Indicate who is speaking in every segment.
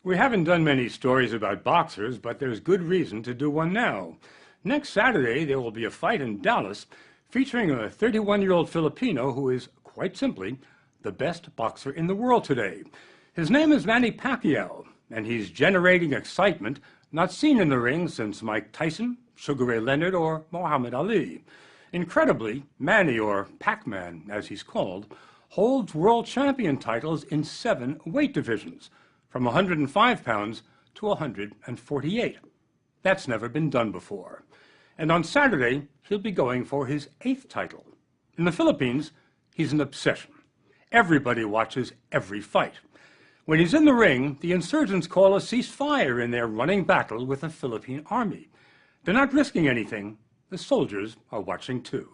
Speaker 1: We haven't done many stories about boxers, but there's good reason to do one now. Next Saturday, there will be a fight in Dallas featuring a 31-year-old Filipino who is, quite simply, the best boxer in the world today. His name is Manny Pacquiao, and he's generating excitement not seen in the ring since Mike Tyson, Sugar Ray Leonard, or Muhammad Ali. Incredibly, Manny, or Pac-Man as he's called, holds world champion titles in 7 weight divisions, from 105 pounds to 148. That's never been done before. And on Saturday, he'll be going for his 8th title. In the Philippines, he's an obsession. Everybody watches every fight. When he's in the ring, the insurgents call a ceasefire in their running battle with the Philippine army. They're not risking anything. The soldiers are watching too.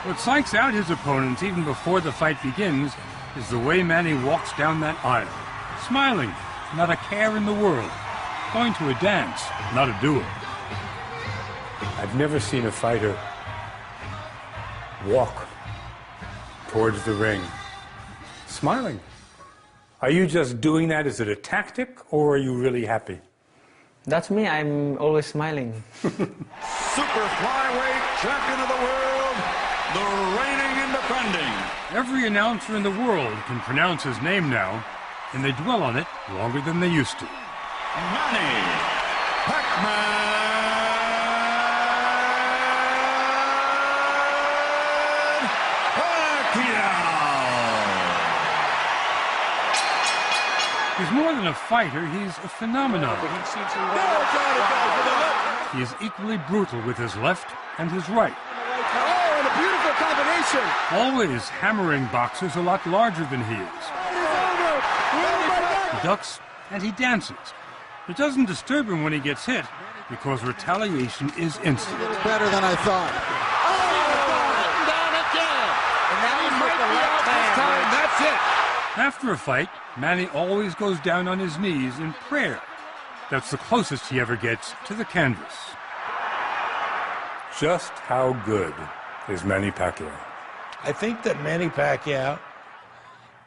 Speaker 1: What psychs out his opponents even before the fight begins is the way Manny walks down that aisle, smiling, not a care in the world, going to a dance, not a duel. I've never seen a fighter walk towards the ring, smiling. Are you just doing that? Is it a tactic, or are you really happy?
Speaker 2: That's me. I'm always smiling.
Speaker 3: Super flyweight champion of the world, the reigning and defending.
Speaker 1: Every announcer in the world can pronounce his name now, and they dwell on it longer than they used to.
Speaker 3: Manny Pac-Man Pacquiao.
Speaker 1: He's more than a fighter, he's a phenomenon. He is equally brutal with his left and his right.
Speaker 4: Oh, and a beautiful combination.
Speaker 1: Always hammering boxers a lot larger than he is. He ducks and he dances. It doesn't disturb him when he gets hit, because retaliation is instant.
Speaker 4: It's better than I thought. Oh, down again. And now he might be out this time. That's it.
Speaker 1: After a fight, Manny always goes down on his knees in prayer. That's the closest he ever gets to the canvas. Just how good is Manny Pacquiao?
Speaker 5: I think that Manny Pacquiao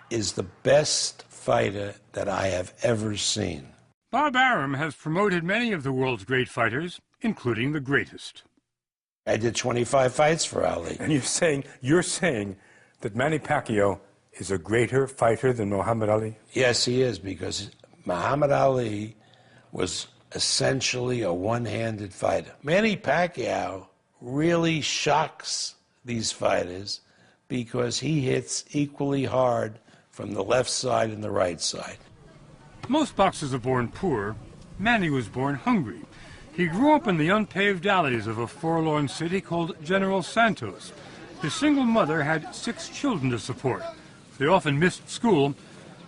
Speaker 5: is the best fighter that I have ever seen.
Speaker 1: Bob Arum has promoted many of the world's great fighters, including the greatest.
Speaker 5: I did 25 fights for Ali.
Speaker 1: And you're saying that Manny Pacquiao is a greater fighter than Muhammad Ali?
Speaker 5: Yes, he is, because Muhammad Ali was essentially a one-handed fighter. Manny Pacquiao really shocks these fighters because he hits equally hard from the left side and the right side.
Speaker 1: Most boxers are born poor. Manny was born hungry. He grew up in the unpaved alleys of a forlorn city called General Santos. His single mother had 6 children to support. They often missed school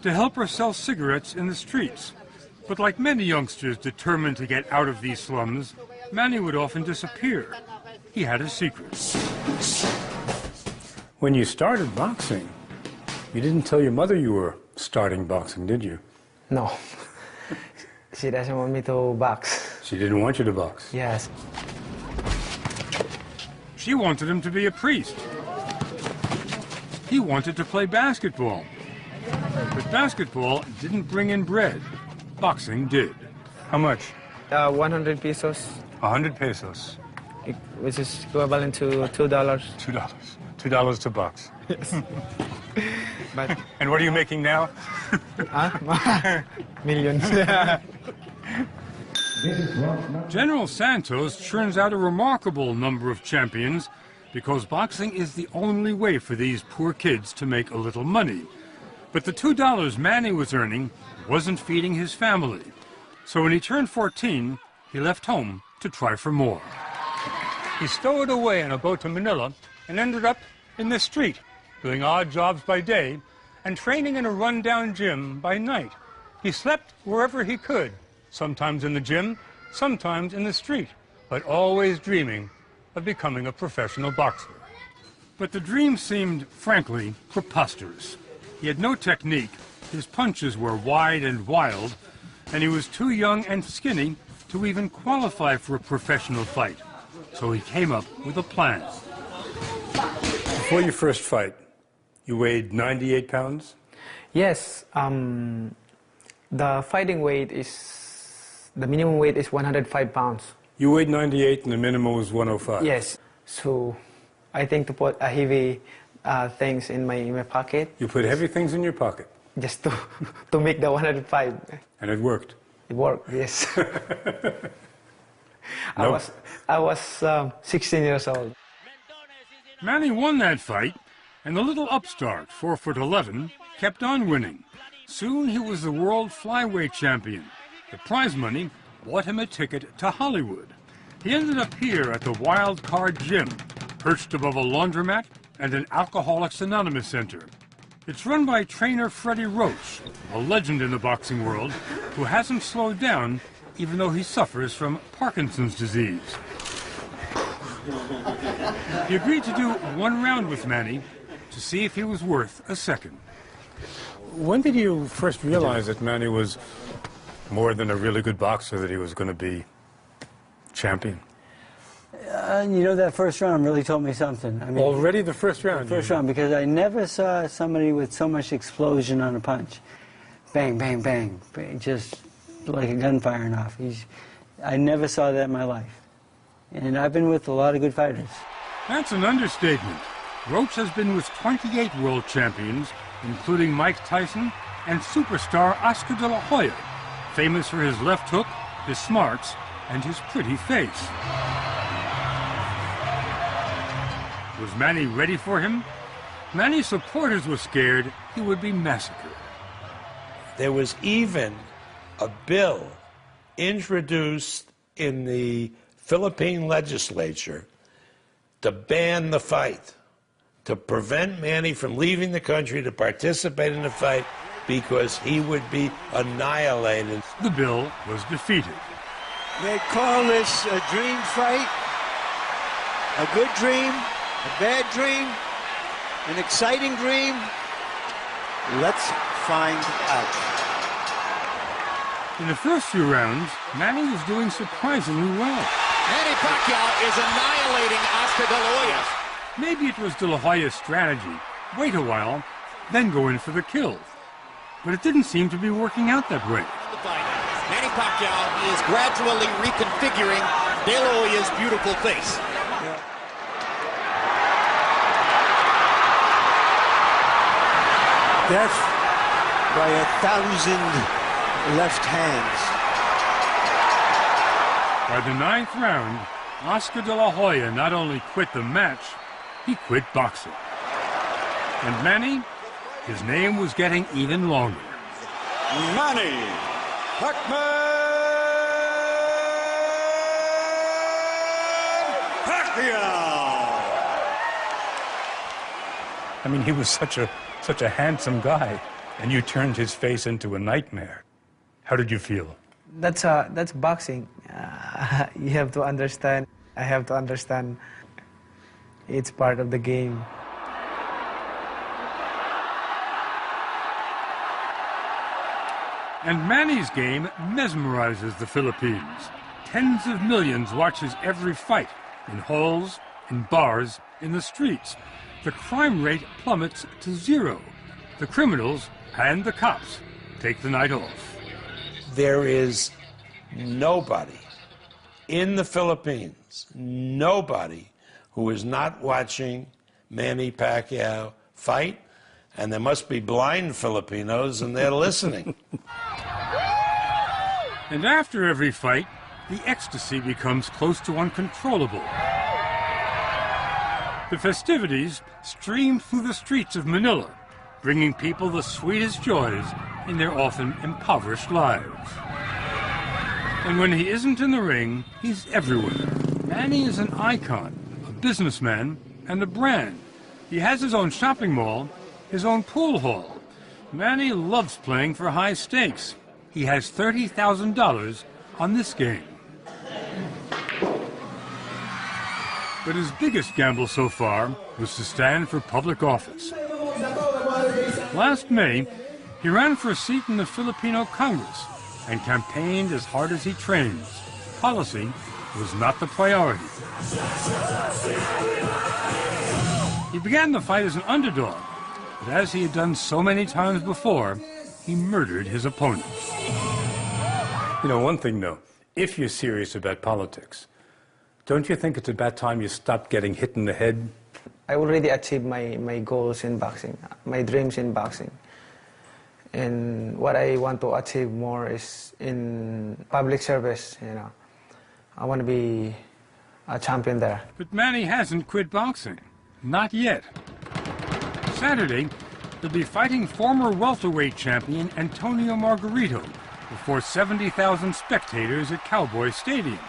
Speaker 1: to help her sell cigarettes in the streets. But like many youngsters determined to get out of these slums, Manny would often disappear. He had a secret. When you started boxing, you didn't tell your mother you were starting boxing, did you?
Speaker 2: No. She doesn't want me to box.
Speaker 1: She didn't want you to box?
Speaker 2: Yes.
Speaker 1: She wanted him to be a priest. He wanted to play basketball. But basketball didn't bring in bread. Boxing did. How much?
Speaker 2: 100 pesos.
Speaker 1: 100 pesos.
Speaker 2: Which is equivalent to $2.
Speaker 1: $2. $2 to box.
Speaker 2: Yes. But
Speaker 1: and what are you making now?
Speaker 2: Millions.
Speaker 1: General Santos churns out a remarkable number of champions because boxing is the only way for these poor kids to make a little money. But the $2 Manny was earning wasn't feeding his family. So when he turned 14, he left home to try for more. He stowed away on a boat to Manila and ended up in the street, doing odd jobs by day and training in a rundown gym by night. He slept wherever he could, sometimes in the gym, sometimes in the street, but always dreaming of becoming a professional boxer. But the dream seemed, frankly, preposterous. He had no technique, his punches were wide and wild, and he was too young and skinny to even qualify for a professional fight. So he came up with a plan. Before your first fight, you weighed 98 pounds?
Speaker 2: Yes, the fighting weight the minimum weight is 105 pounds.
Speaker 1: You weighed 98 and the minimum was 105?
Speaker 2: Yes, so I think to put a heavy things in my pocket.
Speaker 1: You put heavy things in your pocket?
Speaker 2: Just to make the 105.
Speaker 1: And it worked?
Speaker 2: It worked, yes.
Speaker 1: Nope.
Speaker 2: I was 16 years old.
Speaker 1: Manny won that fight, and the little upstart, 4'11", kept on winning. Soon he was the world flyweight champion. The prize money bought him a ticket to Hollywood. He ended up here at the Wild Card Gym, perched above a laundromat and an Alcoholics Anonymous center. It's run by trainer Freddie Roach, a legend in the boxing world, who hasn't slowed down even though he suffers from Parkinson's disease. He agreed to do one round with Manny to see if he was worth a second. When did you first realize that Manny was more than a really good boxer, that he was going to be champion?
Speaker 6: You know, that first round really told me something. I mean,
Speaker 1: Already the first round?
Speaker 6: The first round, because I never saw somebody with so much explosion on a punch. Bang, bang, bang, bang, just like a gun firing off. I never saw that in my life. And I've been with a lot of good fighters.
Speaker 1: That's an understatement. Roach has been with 28 world champions, including Mike Tyson and superstar Oscar de la Hoya, famous for his left hook, his smarts, and his pretty face. Was Manny ready for him? Manny's supporters were scared he would be massacred.
Speaker 5: There was even a bill introduced in the Philippine legislature to ban the fight, to prevent Manny from leaving the country to participate in the fight because he would be annihilated.
Speaker 1: The bill was defeated.
Speaker 7: They call this a dream fight, a good dream, a bad dream, an exciting dream. Let's find out.
Speaker 1: In the first few rounds, Manny was doing surprisingly well.
Speaker 4: Manny Pacquiao is annihilating Oscar De La Hoya.
Speaker 1: Maybe it was De La Hoya's strategy. Wait a while, then go in for the kill. But it didn't seem to be working out that way.
Speaker 4: Manny Pacquiao is gradually reconfiguring De La Hoya's beautiful face.
Speaker 7: Death by 1,000 left hands.
Speaker 1: By the 9th round, Oscar De La Hoya not only quit the match, he quit boxing. And Manny, his name was getting even longer.
Speaker 3: Manny Pacquiao.
Speaker 1: I mean, he was such a handsome guy, and you turned his face into a nightmare. How did you feel?
Speaker 2: That's boxing. You have to understand. I have to understand. It's part of the game.
Speaker 1: And Manny's game mesmerizes the Philippines. Tens of millions watch his every fight, in halls, in bars, in the streets. The crime rate plummets to 0. The criminals and the cops take the night off.
Speaker 5: There is nobody in the Philippines, nobody who is not watching Manny Pacquiao fight, and there must be blind Filipinos, and they're listening.
Speaker 1: And after every fight, the ecstasy becomes close to uncontrollable. The festivities stream through the streets of Manila, bringing people the sweetest joys in their often impoverished lives. And when he isn't in the ring, he's everywhere. Manny is an icon, a businessman, and a brand. He has his own shopping mall, his own pool hall. Manny loves playing for high stakes. He has $30,000 on this game. But his biggest gamble so far was to stand for public office. Last May, he ran for a seat in the Filipino Congress and campaigned as hard as he trains. Policy was not the priority. He began the fight as an underdog, but as he had done so many times before, he murdered his opponents. You know, one thing though, if you're serious about politics, don't you think it's about time you stopped getting hit in the head?
Speaker 2: I already achieved my goals in boxing, my dreams in boxing. And what I want to achieve more is in public service, you know. I want to be a champion there.
Speaker 1: But Manny hasn't quit boxing. Not yet. Saturday, he'll be fighting former welterweight champion Antonio Margarito before 70,000 spectators at Cowboy Stadium.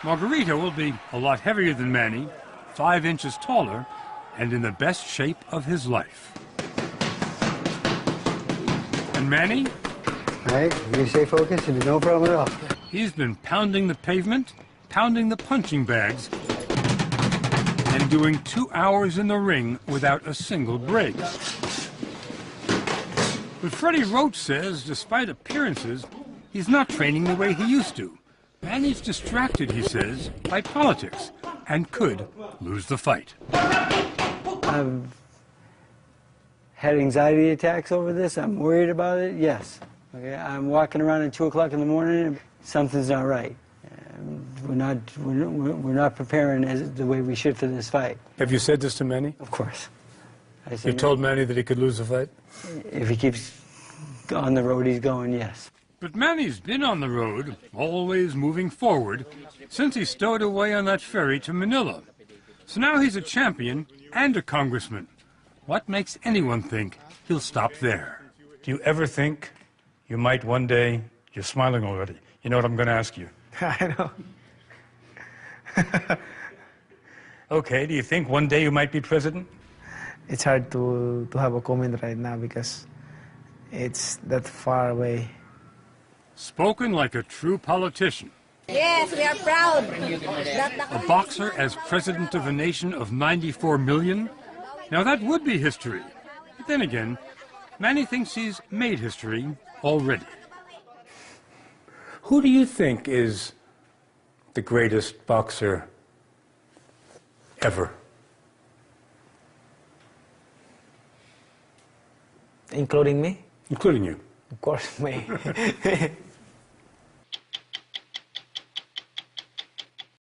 Speaker 1: Margarito will be a lot heavier than Manny, 5 inches taller, and in the best shape of his life. And Manny?
Speaker 6: Right, you stay focused, and no problem at all.
Speaker 1: He's been pounding the pavement, pounding the punching bags, and doing 2 hours in the ring without a single break. But Freddie Roach says, despite appearances, he's not training the way he used to. Manny's distracted, he says, by politics, and could lose the fight.
Speaker 6: I've had anxiety attacks over this. I'm worried about it, yes. Okay, I'm walking around at 2 o'clock in the morning, something's not right. We're not preparing as the way we should for this fight.
Speaker 1: Have you said this to Manny?
Speaker 6: Of course.
Speaker 1: You told Manny that he could lose the fight?
Speaker 6: If he keeps on the road he's going, yes.
Speaker 1: But Manny's been on the road, always moving forward, since he stowed away on that ferry to Manila. So now he's a champion and a congressman. What makes anyone think he'll stop there? Do you ever think you might one day... You're smiling already. You know what I'm going to ask you?
Speaker 2: I know.
Speaker 1: Okay, do you think one day you might be president?
Speaker 2: It's hard to have a comment right now because it's that far away.
Speaker 1: Spoken like a true politician.
Speaker 8: Yes, we are proud.
Speaker 1: A boxer as president of a nation of 94 million? Now that would be history. But then again, Manny thinks he's made history already. Who do you think is the greatest boxer ever?
Speaker 2: Including me?
Speaker 1: Including you.
Speaker 2: Of course, me.